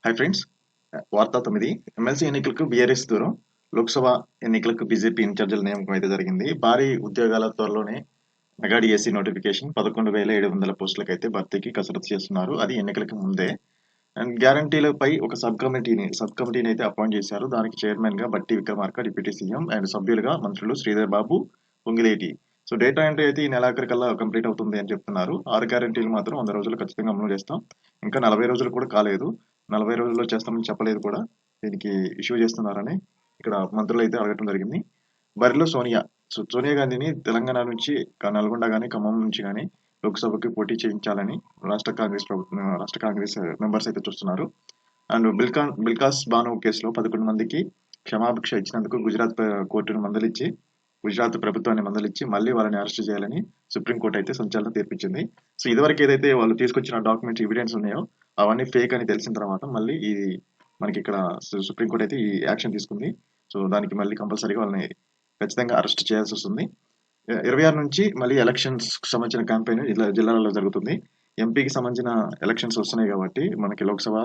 Hi friends, వార్తా 9 MLC ఎన్నికలకు BRS దూరం, లోక్సభ ఎన్నికలకు బీజేపీ ఇన్ఛార్జీల నియామకం అయితే జరిగింది. భారీ ఉద్యోగాల త్వరలోనే మెగా డిఎస్సి నోటిఫికేషన్ 11,700 పోస్టులకు అయితే భర్తీకి కసరత్తు చేస్తున్నారు. అది ఎన్నికలకు ముందే. అండ్ గ్యారంటీలపై ఒక సబ్ కమిటీని అయితే అపాయింట్ చేశారు. దానికి చైర్మన్ గా బట్టి విక్రమార్క, డిప్యూటీ సీఎం అండ్ సభ్యులుగా మంత్రులు Sridhar Babu, Ponguleti. So data entry అయితే ఈ నెలాఖరికల్లా కంప్లీట్ అవుతుంది అని చెప్తున్నారు. 6 గ్యారంటీలు మాత్రం 100 రోజులు ఖచ్చితంగా అమలు చేస్తాం. ఇంకా 40 రోజులు కూడా కాలేదు. 40 రోజుల్లో చేస్తామని చెప్పలేదు కూడా. దీనికి ఇష్యూ చేస్తున్నారని ఇక్కడ మంత్రులు అయితే అడగటం జరిగింది. బరిలో సోనియా. సో సోనియా గాంధీని తెలంగాణ నుంచి, నల్గొండ కానీ, ఖమ్మం నుంచి కానీ లోక్సభకి పోటీ చేయించాలని రాష్ట్ర కాంగ్రెస్ మెంబర్స్ అయితే చూస్తున్నారు. అండ్ బిల్కాస్ బాను కేసులో 11 మందికి క్షమాభిక్ష ఇచ్చినందుకు కోర్టును మందలిచ్చి గుజరాత్ ప్రభుత్వాన్ని మందలిచ్చి మళ్ళీ వాళ్ళని అరెస్ట్ చేయాలని సుప్రీంకోర్టు అయితే సంచలనం తీర్పిచ్చింది. సో ఇదివరకు ఏదైతే వాళ్ళు తీసుకొచ్చిన డాక్యుమెంట్స్ ఎవిడెన్స్ ఉన్నాయో అవన్నీ ఫేక్ అని తెలిసిన తర్వాత మళ్ళీ ఇది మనకి ఇక్కడ సుప్రీంకోర్టు అయితే ఈ యాక్షన్ తీసుకుంది. సో దానికి మళ్ళీ కంపల్సరీగా వాళ్ళని ఖచ్చితంగా అరెస్ట్ చేయాల్సి వస్తుంది. 26 నుంచి మళ్ళీ ఎలక్షన్స్ సంబంధించిన క్యాంపెయిన్ జిల్లాలలో జరుగుతుంది. ఎంపీకి సంబంధించిన ఎలక్షన్స్ వస్తున్నాయి కాబట్టి, మనకి లోక్సభ,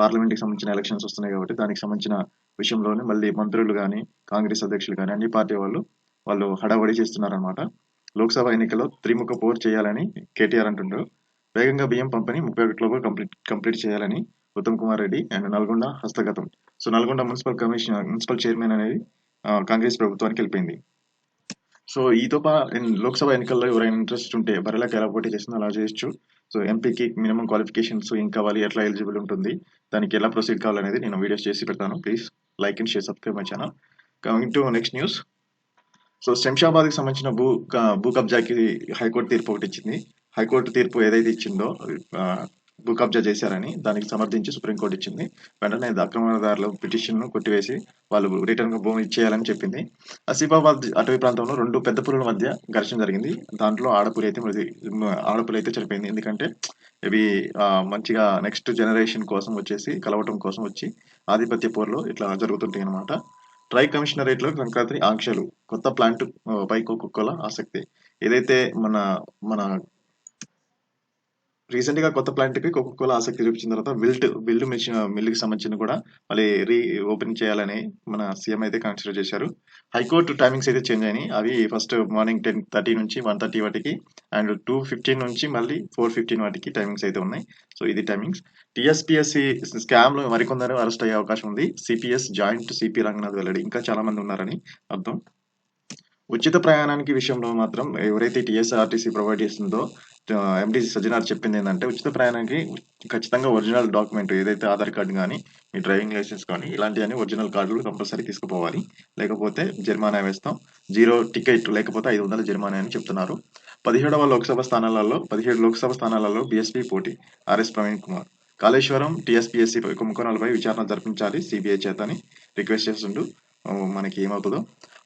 పార్లమెంట్కి సంబంధించిన ఎలక్షన్స్ వస్తున్నాయి కాబట్టి, దానికి సంబంధించిన విషయంలోనే మళ్ళీ మంత్రులు కానీ, కాంగ్రెస్ అధ్యక్షులు కానీ, అన్ని పార్టీ వాళ్ళు హడావడి చేస్తున్నారనమాట. లోక్సభ ఎన్నికల్లో త్రిముఖ పోరు చేయాలని కేటీఆర్ అంటుండ్రు. వేగంగా బియ్యం పంపిణీ 31 కంప్లీట్ చేయాలని ఉత్తమ్ కుమార్ రెడ్డి అండ్ నల్గొండ హస్తగతం. సో నల్గొండ మున్సిపల్ చైర్మన్ అనేది కాంగ్రెస్ ప్రభుత్వానికి వెళ్ళిపోయింది. సో లోక్సభ ఎన్నికల్లో ఎవరైనా ఇంట్రెస్ట్ ఉంటే బరిలోకి ఎలా పోటీ చేస్తుందో అలా చేయొచ్చు. సో ఎంపీకి మినిమం క్వాలిఫికేషన్స్ ఏం కావాలి, ఎట్లా ఎలిజిబుల్ ఉంటుంది, దానికి ఎలా ప్రొసీడ్ కావాలనేది నేను వీడియోస్ చేసి పెడతాను. Please like and share, subscribe my channel. Coming to next news. So శంషాబాద్కి సంబంధించిన భూ కబ్జాకి హైకోర్టు తీర్పు ఒకటి ఇచ్చింది. హైకోర్టు తీర్పు ఏదైతే ఇచ్చిందో భూ కబ్జా చేశారని దానికి సమర్థించి సుప్రీంకోర్టు ఇచ్చింది. వెంటనే ఆక్రమణదారుల పిటిషన్ ను కొట్టివేసి వాళ్ళు రిటర్న్ గా భూమి ఇచ్చేయాలని చెప్పింది. ఆసిఫాబాద్ అటవీ ప్రాంతంలో 2 పెద్ద పులుల మధ్య ఘర్షణ జరిగింది. దాంట్లో ఆడపులి అయితే చనిపోయింది. ఎందుకంటే ఇవి మంచిగా నెక్స్ట్ జనరేషన్ కోసం వచ్చేసి కలవటం కోసం వచ్చి ఆధిపత్య పోరులో ఇట్లా జరుగుతుంటాయి అనమాట. ట్రై కమిషనరేట్ లో సంక్రాంతి ఆంక్షలు, కొత్త ప్లాంట్ పై కోకోకోలా ఆసక్తి. ఏదైతే మన మన రీసెంట్ గా కొత్త ప్లాంట్ కి కోకోకోలా ఆసక్తి చూపించిన తర్వాత బిల్డ్ మిల్ కి సంబంధించిన కూడా మళ్ళీ ఓపెన్ చేయాలని మన సీఎం అయితే కన్సిడర్ చేశారు. హైకోర్టు టైమింగ్స్ అయితే చేంజ్ అయినాయి. అవి ఫస్ట్ మార్నింగ్ 10:30 నుంచి 1:30 వాటికి అండ్ 2:15 నుంచి మళ్ళీ 4:15 వాటికి టైమింగ్స్ అయితే ఉన్నాయి. సో ఇది టైమింగ్స్. టీఎస్పీఎస్సీ స్కామ్ లో మరికొందరు అరెస్ట్ అయ్యే అవకాశం ఉంది. సిపిఎస్ జాయింట్ సిపి రంగనాథ్ వెల్లడి. ఇంకా చాలా మంది ఉన్నారని అర్థం. ఉచిత ప్రయాణానికి విషయంలో మాత్రం ఎవరైతే టీఎస్ఆర్టీసీ ప్రొవైడ్ చేస్తుందో ఎండి సజ్జనార్ చెప్పింది ఏంటంటే, ఉచిత ప్రయాణానికి ఖచ్చితంగా ఒరిజినల్ డాక్యుమెంట్ ఏదైతే ఆధార్ కార్డు కానీ, మీ డ్రైవింగ్ లైసెన్స్ కానీ ఇలాంటివన్నీ ఒరిజినల్ కార్డులు కంపల్సరీ తీసుకుపోవాలి. లేకపోతే జరిమానా వేస్తాం. 0 టికెట్ లేకపోతే 500 జరిమానా అని చెప్తున్నారు. 17 లోక్సభ స్థానాలలో బీఎస్పీ పోటీ. ఆర్ఎస్ ప్రవీణ్ కుమార్. కాళేశ్వరం టీఎస్పీఎస్సీ కుంభకోణాలపై విచారణ జరిపించాలి సిబిఐ చేతని రిక్వెస్ట్ చేస్తుంటూ మనకి ఏమవుతుందో.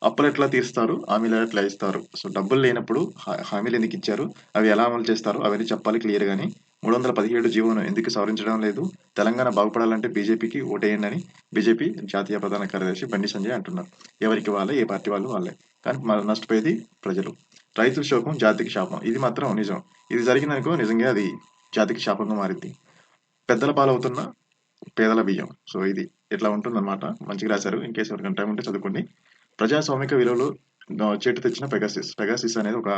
అప్పులు ఎట్లా తీరుస్తారు, హామీలు ఎట్లా ఇస్తారు. సో డబ్బులు లేనప్పుడు హామీలు ఎందుకు ఇచ్చారు, అవి ఎలా అమలు చేస్తారు, అవన్నీ చెప్పాలి క్లియర్ గాని. 317 జీవోను ఎందుకు సవరించడం లేదు, తెలంగాణ బాగుపడాలంటే బీజేపీకి ఓటేయండి అని బీజేపీ జాతీయ ప్రధాన కార్యదర్శి బండి సంజయ్ అంటున్నారు. ఎవరికి వాళ్ళే, ఏ పార్టీ వాళ్ళే, కానీ నష్టపోయేది ప్రజలు. రైతుల శోకం జాతికి శాపం. ఇది మాత్రం నిజం. ఇది జరిగిందనుకో నిజంగా అది జాతికి శాపంగా మారింది. పెద్దల పాలవుతున్న పేదల బియ్యం. సో ఇది ఇట్లా ఉంటుందన్నమాట. మంచిగా రాశారు. ఇన్ కేసు ఎవరికైనా టైం ఉంటే చదువుకోండి. ప్రజాస్వామిక విలువలు చేటు తెచ్చిన పెగాసిస్ అనేది ఒక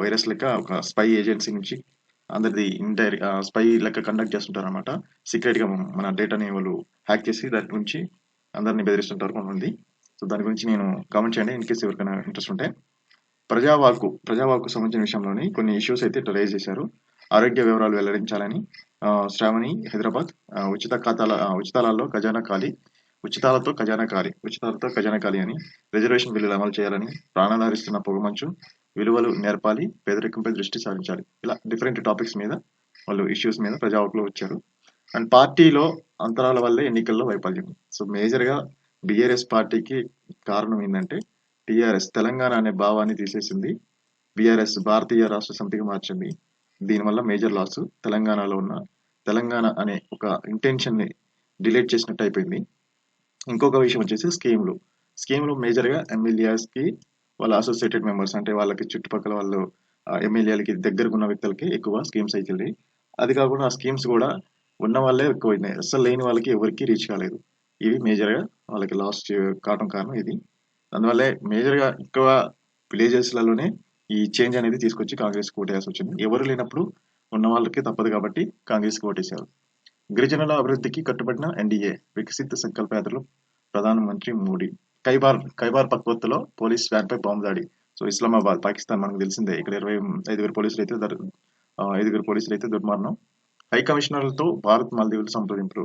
వైరస్ లెక్క, ఒక స్పై ఏజెన్సీ నుంచి అందరిది ఇండైరెక్ట్ స్పై లెక్క కండక్ట్ చేస్తుంటారు అనమాట. సీక్రెట్ గా మన డేటాని వాళ్ళు హ్యాక్ చేసి దాని గురించి అందరినీ బెదిరిస్తుంటారు కొంతమంది. సో దాని గురించి నేను కామెంట్ చేయండి ఇన్ కేసు ఎవరికైనా ఇంట్రెస్ట్ ఉంటే. ప్రజావాకు సంబంధించిన విషయంలోని కొన్ని ఇష్యూస్ అయితే ఇట్లా రైజ్ చేశారు. ఆరోగ్య వివరాలు వెల్లడించాలని శ్రావణి హైదరాబాద్. ఉచితాలలో ఖజానా ఖాళీ, ఉచితాలతో ఖజానా ఖాళీ అని. రిజర్వేషన్ బిల్లులు అమలు చేయాలని, ప్రాణాలు హరిస్తున్న పొగమంచు, విలువలు నేర్పాలి, పేదరికంపై దృష్టి సారించాలి. ఇలా డిఫరెంట్ టాపిక్స్ మీద వాళ్ళు ఇష్యూస్ మీద ప్రజావాకులో వచ్చారు. అండ్ పార్టీలో అంతరాల వల్లే ఎన్నికల్లో వైఫల్యం. సో మేజర్ గా బీఆర్ఎస్ పార్టీకి కారణం ఏంటంటే, టీఆర్ఎస్ తెలంగాణ అనే భావాన్ని తీసేసింది, బీఆర్ఎస్ భారతీయ రాష్ట్ర సమితిగా మార్చింది. దీనివల్ల మేజర్ లాస్. తెలంగాణలో ఉన్న తెలంగాణ అనే ఒక ఇంటెన్షన్ ని డిలీట్ చేసినట్టు అయిపోయింది. ఇంకొక విషయం వచ్చేసి స్కీమ్లు మేజర్ గా ఎమ్మెల్యేస్ కి వాళ్ళ అసోసియేటెడ్ మెంబర్స్, అంటే వాళ్ళకి చుట్టుపక్కల వాళ్ళు ఎమ్మెల్యేలకి దగ్గరకు ఉన్న వ్యక్తులకి ఎక్కువ స్కీమ్స్ అవుతుంది. అది కాకుండా ఆ స్కీమ్స్ కూడా ఉన్న వాళ్ళే ఎక్కువైనాయి. అస్సలు లేని వాళ్ళకి ఎవరికీ రీచ్ కాలేదు. ఇవి మేజర్‌గా వాళ్ళకి లాస్ట్ కారణం ఇది. అందువల్లే మేజర్‌గా ఎక్కువ విలేజెస్‌లలోనే ఈ చేంజ్ అనేది తీసుకొచ్చి కాంగ్రెస్‌కి ఓటేయాల్సొచ్చింది. ఎవరు లేనప్పుడు ఉన్న వాళ్ళకి తప్పదు కాబట్టి కాంగ్రెస్‌కి ఓటేశారు. గిరిజనుల అభివృద్ధికి కట్టుబడిన ఎన్డీఏ వికసిత్ సంకల్ప యాత్రలో ప్రధానమంత్రి మోడీ. ఖైబార్ పఖ్తూన్‌లో పోలీస్ వ్యాన్పై బాంబు దాడి. సో ఇస్లామాబాద్ పాకిస్తాన్ మనకు తెలిసిందే. ఇక్కడ 5గురు పోలీసులైతే దుర్మరణం. హై కమిషనర్లతో భారత్ మాల్దీవులు సంప్రదింపులు.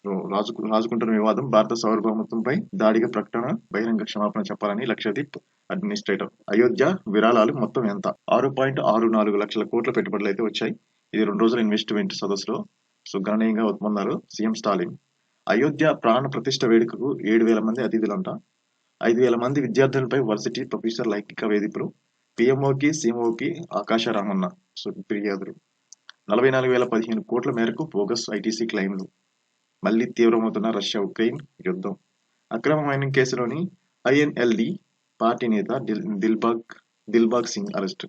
సో రాజుకుంటున్న వివాదం భారత సార్వభౌమత్వంపై దాడిగా ప్రకటన, బహిరంగ క్షమాపణ చెప్పాలని లక్షద్వీప్ అడ్మినిస్ట్రేటర్. అయోధ్య విరాళాలు మొత్తం ఎంత? 6.64 లక్షల కోట్ల పెట్టుబడులు అయితే వచ్చాయి. ఇది 2 రోజుల ఇన్వెస్ట్మెంట్ సదస్సులో సో గణనీయంగా ఒప్పందాలు. సీఎం స్టాలిన్. అయోధ్య ప్రాణ ప్రతిష్ఠ వేడుకకు 7,000 మంది అతిథులంట. 5,000 మంది విద్యార్థులపై వర్సిటీ ప్రొఫెసర్ లైంగిక వేధింపులు. పీఎంఓకి సీఎంఓకి ఆకాశ రామన్న సో ఫిర్యాదులు. 44,015 కోట్ల మేరకు బోగస్ ఐటీసీ క్లెయిమ్లు. మళ్లీ తీవ్రమవుతున్న రష్యా ఉక్రెయిన్ యుద్ధం. అక్రమ మైనింగ్ కేసులోని ఐఎన్ఎల్డి పార్టీ నేత దిల్బాగ్ సింగ్ అరెస్టు.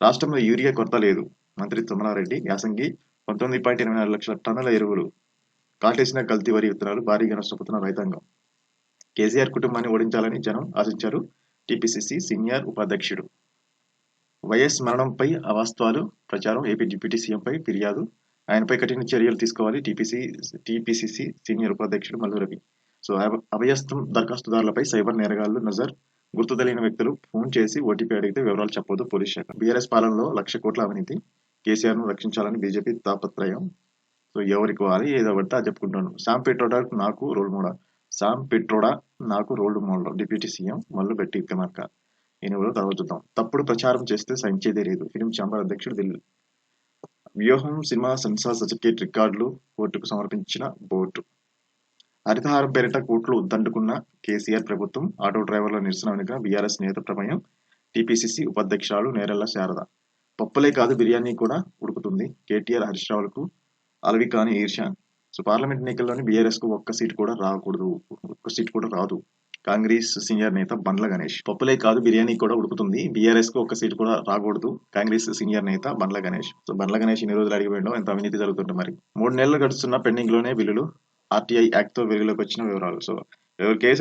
రాష్ట్రంలో యూరియా కొరత లేదు. మంత్రి తుమ్మలారెడ్డి. యాసంగి 19.84 లక్షల టన్నుల ఎరువులు. కాటేసిన కల్తీ వరి విత్తనాలు భారీగా నష్టపోతున్న రైతాంగం. కేసీఆర్ కుటుంబాన్ని ఓడించాలని జనం ఆశించారు. టీపీసీసీ సీనియర్ ఉపాధ్యక్షుడు. వైఎస్ మరణంపై అవాస్తవాలు ప్రచారం. ఏపీ డిప్యూటీ సీఎంపై ఫిర్యాదు. ఆయనపై కఠిన చర్యలు తీసుకోవాలి. టీపీసీసీ సీనియర్ ఉపాధ్యక్షుడు మల్లు రవి. సో అభయస్థం దరఖాస్తుదారులపై సైబర్ నేరగాళ్లు నజర్. గుర్తు తెలియని వ్యక్తులు ఫోన్ చేసి ఓటీపీ అడిగితే వివరాలు చెప్పొద్దు పోలీస్ శాఖ. బీఆర్ఎస్ పాలనలో 1,00,000 కోట్ల అవినీతి. కేసీఆర్ ను రక్షించాలని బీజేపీ తాపత్రయం. సో ఎవరికి వారి ఏదో పడితే అది చెప్పుకుంటాను. శామ్ పిట్రోడా నాకు role model. Deputy CM Mallu Bhatti Vikramarka. ఈయన తర్వాత చూద్దాం. తప్పుడు ప్రచారం చేస్తే సహించేదే లేదు. ఫిలిం ఛాంబర్ అధ్యక్షుడు దిల్. వ్యూహం సినిమా సెన్సార్ సర్టిఫికేట్ రికార్డులు కోర్టుకు సమర్పించిన బోర్డు. హరితహారం పేరిట కోట్లు దండుకున్న కేసీఆర్ ప్రభుత్వం. ఆటో డ్రైవర్ల నిరసన వెనుక బీఆర్ఎస్ నేత ప్రమేయం. టీపీసీసీ ఉపాధ్యక్షురాలు నేరెళ్ల శారద. పప్పులే కాదు బిర్యానీ కూడా ఉడుకుతుంది. కేటీఆర్ హరీష్ రావులకు అలవికాని ఈర్ష్య. సో పార్లమెంట్ ఎన్నికల్లోని బీఆర్ఎస్ కు ఒక్క సీటు కూడా రాదు. కాంగ్రెస్ సీనియర్ నేత బండ్ల గణేష్. పప్పులే కాదు బిర్యానీ కూడా ఉడుకుతుంది. బీఆర్ఎస్ కు ఒక్క సీటు కూడా రాకూడదు. కాంగ్రెస్ సీనియర్ నేత బండ్ల గణేష్. సో బండ్ల గణేష్ ఇన్ని రోజులు అడిగిపోయిండో ఎంత అవినీతి జరుగుతుంది మరి. 3 నెలలు గడుస్తున్న పెండింగ్ లోనే బిల్లులు. ఆర్టీఐ యాక్ట్ తో వెలుగులోకి వచ్చిన వివరాలు. సో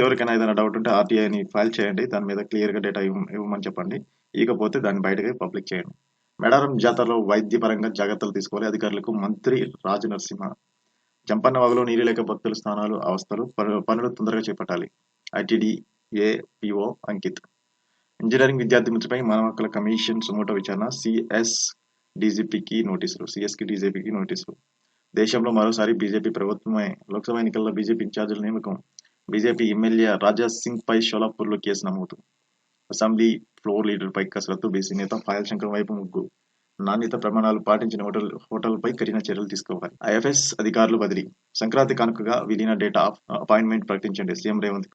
ఎవరికైనా ఏదైనా డౌట్ ఉంటే ఆర్టీఐని ఫైల్ చేయండి. దాని మీద క్లియర్ గా డేటా ఇవ్వమని చెప్పండి. ఇకపోతే దాన్ని బయటకి పబ్లిక్ చేయండి. మేడారం జాతరలో వైద్యపరంగా జాగ్రత్తలు తీసుకోవాలి. అధికారులకు మంత్రి రాజు నరసింహ. జంపన్న వాగులో నీరు లేక భక్తుల స్థానాలు అవస్థలు. పనులు తొందరగా చేపట్టాలి. ITDA PO Ankit. ఇంజనీరింగ్ విద్యార్థి మృతిపై మానవ హక్కుల కమిషన్ సుమోటో విచారణ. సిఎస్కి డీజీపీకి నోటీసులు. దేశంలో మరోసారి బీజేపీ ప్రభుత్వమే. లోక్సభ ఎన్నికల్లో బీజేపీ ఇన్ఛార్జీల నియామకం. బీజేపీ ఎమ్మెల్యే రాజా సింగ్ పై షోలాపూర్లో కేసు నమోదు. అసెంబ్లీ ఫ్లోర్ లీడర్ పై కసరత్తు. బీసీ నేత పాయల్ శంకర్ వైపు ముగ్గు. నాణ్యత ప్రమాణాలు పాటించిన హోటల్పై కఠిన చర్యలు తీసుకోవాలి. ఐఎఫ్ఎస్ అధికారులు బదిలీ. సంక్రాంతి కానుకగా విలీన డేటా అపాయింట్మెంట్ ప్రకటించండి. సీఎం రేవంత్